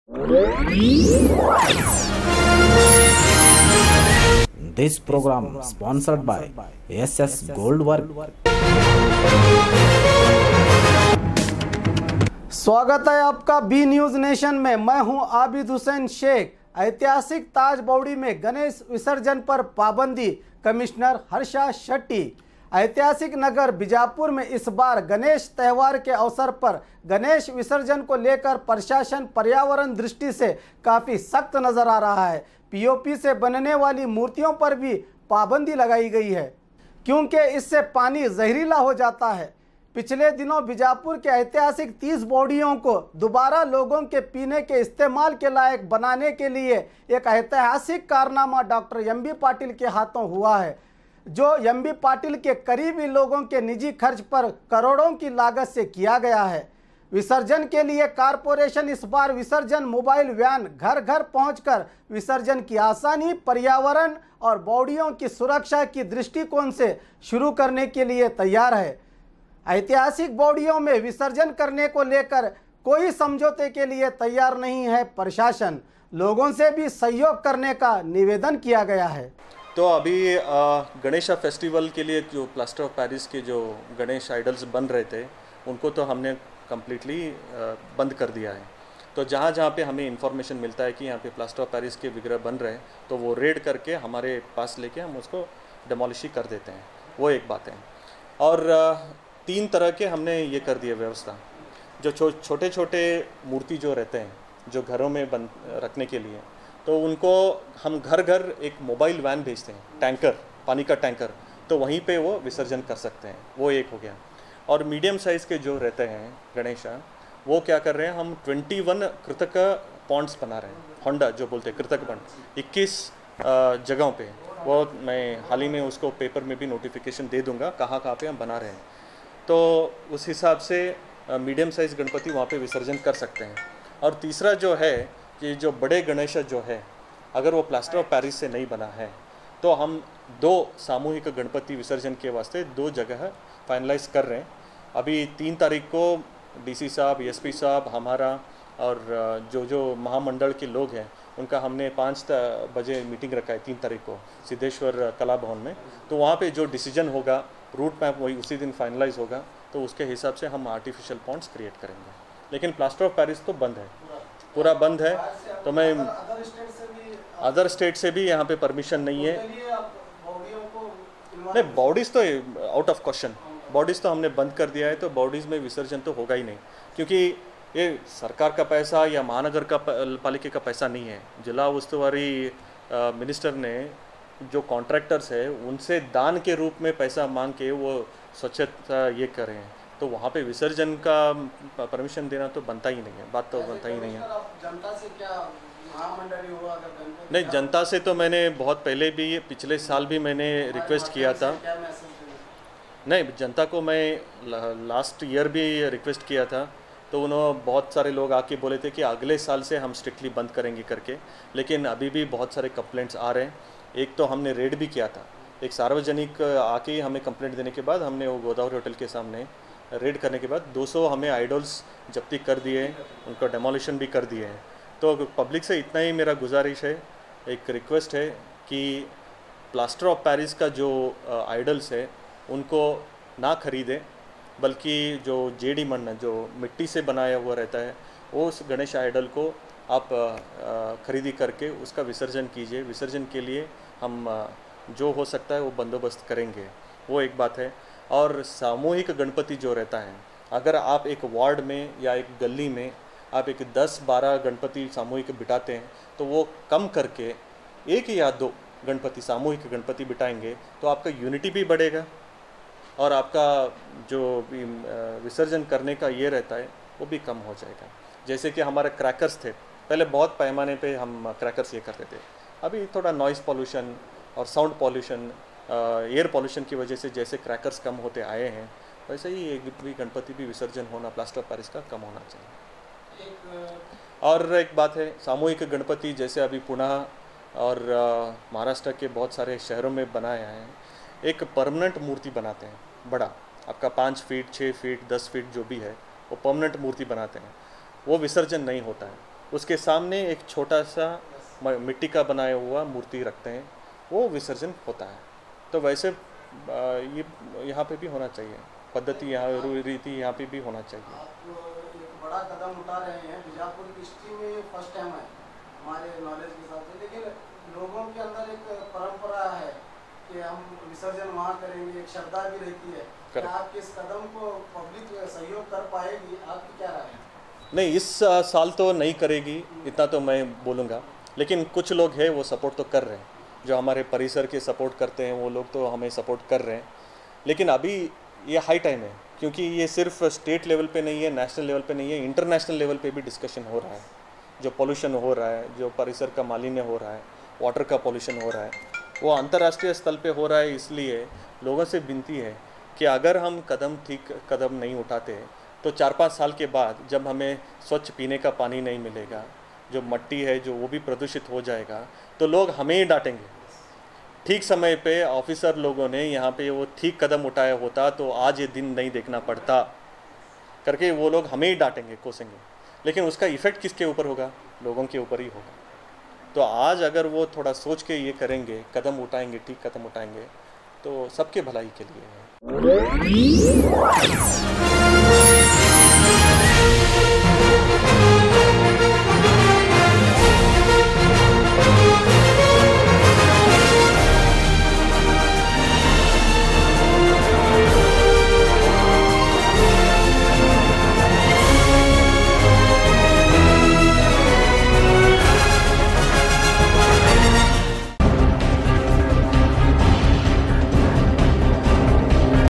This program sponsored by SS Gold Work. स्वागत है आपका बी न्यूज नेशन में। मैं हूं आबिद हुसैन शेख। ऐतिहासिक ताज बौड़ी में गणेश विसर्जन पर पाबंदी, कमिश्नर हर्षा शेट्टी। ऐतिहासिक नगर बीजापुर में इस बार गणेश त्योहार के अवसर पर गणेश विसर्जन को लेकर प्रशासन पर्यावरण दृष्टि से काफ़ी सख्त नजर आ रहा है। पीओपी से बनने वाली मूर्तियों पर भी पाबंदी लगाई गई है, क्योंकि इससे पानी जहरीला हो जाता है। पिछले दिनों बीजापुर के ऐतिहासिक 30 बौड़ियों को दोबारा लोगों के पीने के इस्तेमाल के लायक बनाने के लिए एक ऐतिहासिक कारनामा डॉक्टर एम.बी. पाटिल के हाथों हुआ है, जो एम.बी. पाटिल के करीबी लोगों के निजी खर्च पर करोड़ों की लागत से किया गया है। विसर्जन के लिए कारपोरेशन इस बार विसर्जन मोबाइल वैन घर घर पहुंचकर विसर्जन की आसानी, पर्यावरण और बौड़ियों की सुरक्षा की दृष्टिकोण से शुरू करने के लिए तैयार है। ऐतिहासिक बौड़ियों में विसर्जन करने को लेकर कोई समझौते के लिए तैयार नहीं है प्रशासन। लोगों से भी सहयोग करने का निवेदन किया गया है। तो अभी गणेशा फेस्टिवल के लिए जो प्लास्टर ऑफ पेरिस के जो गणेश आइडल्स बन रहे थे, उनको तो हमने कम्प्लीटली बंद कर दिया है। तो जहाँ जहाँ पे हमें इंफॉर्मेशन मिलता है कि यहाँ पे प्लास्टर ऑफ पेरिस के विग्रह बन रहे हैं, तो वो रेड करके हमारे पास लेके हम उसको डेमोलिश कर देते हैं। वो एक बात है। और 3 तरह के हमने ये कर दिए व्यवस्था। जो छोटे छोटे मूर्ति जो रहते हैं, जो घरों में बन रखने के लिए, तो उनको हम घर घर एक मोबाइल वैन भेजते हैं, टैंकर, पानी का टैंकर, तो वहीं पे वो विसर्जन कर सकते हैं। वो एक हो गया। और मीडियम साइज़ के जो रहते हैं गणेशा, वो क्या कर रहे हैं, हम 21 कृतक पॉन्ड्स बना रहे हैं। होंडा जो बोलते हैं कृतक पॉन्ड 21 जगहों पे। वो मैं हाल ही में उसको पेपर में भी नोटिफिकेशन दे दूँगा कहाँ कहाँ पे हम बना रहे हैं। तो उस हिसाब से मीडियम साइज़ गणपति वहाँ पे विसर्जन कर सकते हैं। और तीसरा जो है कि जो बड़े गणेश जो है, अगर वो प्लास्टर ऑफ पेरिस से नहीं बना है, तो हम 2 सामूहिक गणपति विसर्जन के वास्ते 2 जगह फाइनलाइज कर रहे हैं। अभी 3 तारीख को डीसी साहब, एसपी साहब, हमारा और जो महामंडल के लोग हैं, उनका हमने 5 बजे मीटिंग रखा है 3 तारीख को सिद्धेश्वर कला भवन में। तो वहाँ पे जो डिसीजन होगा, रूट मैप वही उसी दिन फाइनलाइज होगा, तो उसके हिसाब से हम आर्टिफिशियल पॉन्ड्स क्रिएट करेंगे। लेकिन प्लास्टर ऑफ पेरिस तो बंद है, पूरा बंद है। तो मैं अदर स्टेट से भी यहाँ पे परमिशन नहीं है। नहीं, बॉडीज़ तो आउट ऑफ क्वेश्चन, बॉडीज़ तो हमने बंद कर दिया है। तो बॉडीज़ में विसर्जन तो होगा ही नहीं, क्योंकि ये सरकार का पैसा या महानगर का पालिका का पैसा नहीं है। जिला उस्तुवारी मिनिस्टर ने जो कॉन्ट्रैक्टर्स है, उनसे दान के रूप में पैसा मांग के वो स्वच्छता ये करें, तो वहाँ पे विसर्जन का परमिशन देना तो बनता ही नहीं है। बात तो बनता ही नहीं है। जनता से क्या महामंडल हुआ? नहीं, जनता से तो मैंने बहुत पहले भी, पिछले साल भी मैंने रिक्वेस्ट किया था। नहीं, जनता को मैं लास्ट ईयर भी रिक्वेस्ट किया था, तो उन्होंने बहुत सारे लोग आके बोले थे कि अगले साल से हम स्ट्रिक्टली बंद करेंगे करके। लेकिन अभी भी बहुत सारे कंप्लेंट्स आ रहे हैं। एक तो हमने रेड भी किया था, एक सार्वजनिक आके हमें कंप्लेंट देने के बाद हमने वो गोदावरी होटल के सामने रेड करने के बाद 200 हमें आइडल्स जब्ती कर दिए, उनका डेमोलिशन भी कर दिए हैं। तो पब्लिक से इतना ही मेरा गुजारिश है, एक रिक्वेस्ट है कि प्लास्टर ऑफ पेरिस का जो आइडल्स है उनको ना खरीदें, बल्कि जो जेडी मण्ड जो मिट्टी से बनाया हुआ रहता है, वो उस गणेश आइडल को आप खरीदी करके उसका विसर्जन कीजिए। विसर्जन के लिए हम जो हो सकता है वो बंदोबस्त करेंगे। वो एक बात है। और सामूहिक गणपति जो रहता है, अगर आप एक वार्ड में या एक गली में आप एक 10-12 गणपति सामूहिक बिठाते हैं, तो वो कम करके 1 या 2 गणपति सामूहिक गणपति बिठाएंगे, तो आपका यूनिटी भी बढ़ेगा और आपका जो भी विसर्जन करने का ये रहता है वो भी कम हो जाएगा। जैसे कि हमारे क्रैकर्स थे, पहले बहुत पैमाने पे हम क्रैकर्स ये करते थे। अभी थोड़ा नॉइज़ पॉल्यूशन और साउंड पॉल्यूशन, एयर पॉल्यूशन की वजह से जैसे क्रैकर्स कम होते आए हैं, वैसे ही एक भी गणपति भी विसर्जन होना प्लास्टर ऑफ पेरिस का कम होना चाहिए। और एक बात है, सामूहिक गणपति जैसे अभी पुणे और महाराष्ट्र के बहुत सारे शहरों में बनाए हैं, एक परमानेंट मूर्ति बनाते हैं, बड़ा आपका 5 फीट 6 फीट 10 फीट जो भी है, वो परमानेंट मूर्ति बनाते हैं। वो विसर्जन नहीं होता है। उसके सामने एक छोटा सा मिट्टी का बनाया हुआ मूर्ति रखते हैं, वो विसर्जन होता है। तो वैसे ये यहाँ पे भी होना चाहिए, पद्धति यहाँ रीति यहाँ पे भी होना चाहिए। आप एक बड़ा कदम उठा रहे हैं, बीजापुर की हिस्ट्री में ये फर्स्ट टाइम है हमारे नॉलेज के हिसाब से, लेकिन लोगों के अंदर एक परंपरा है कि हम विसर्जन वहाँ करेंगे, एक श्रद्धा भी रहती है। क्या आपके इस कदम को पब्लिक सहयोग कर पाएगी, आपकी क्या राय है? नहीं, इस साल तो नहीं करेगी, इतना तो मैं बोलूँगा, लेकिन कुछ लोग हैं वो सपोर्ट तो कर रहे हैं, जो हमारे परिसर के सपोर्ट करते हैं वो लोग तो हमें सपोर्ट कर रहे हैं। लेकिन अभी ये हाई टाइम है, क्योंकि ये सिर्फ स्टेट लेवल पे नहीं है, नेशनल लेवल पे नहीं है, इंटरनेशनल लेवल पे भी डिस्कशन हो रहा है। जो पोल्यूशन हो रहा है, जो परिसर का मालिन्य हो रहा है, वाटर का पोल्यूशन हो रहा है, वो अंतर्राष्ट्रीय स्तर पे हो रहा है। इसलिए लोगों से विनती है कि अगर हम ठीक कदम नहीं उठाते तो 4-5 साल के बाद जब हमें स्वच्छ पीने का पानी नहीं मिलेगा, जो मट्टी है जो वो भी प्रदूषित हो जाएगा, तो लोग हमें ही डांटेंगे। ठीक समय पे ऑफिसर लोगों ने यहाँ पे वो ठीक कदम उठाया होता तो आज ये दिन नहीं देखना पड़ता करके वो लोग हमें ही डांटेंगे, कोसेंगे। लेकिन उसका इफ़ेक्ट किसके ऊपर होगा? लोगों के ऊपर ही होगा। तो आज अगर वो थोड़ा सोच के ये करेंगे, कदम उठाएंगे, ठीक कदम उठाएंगे, तो सबके भलाई के लिए है।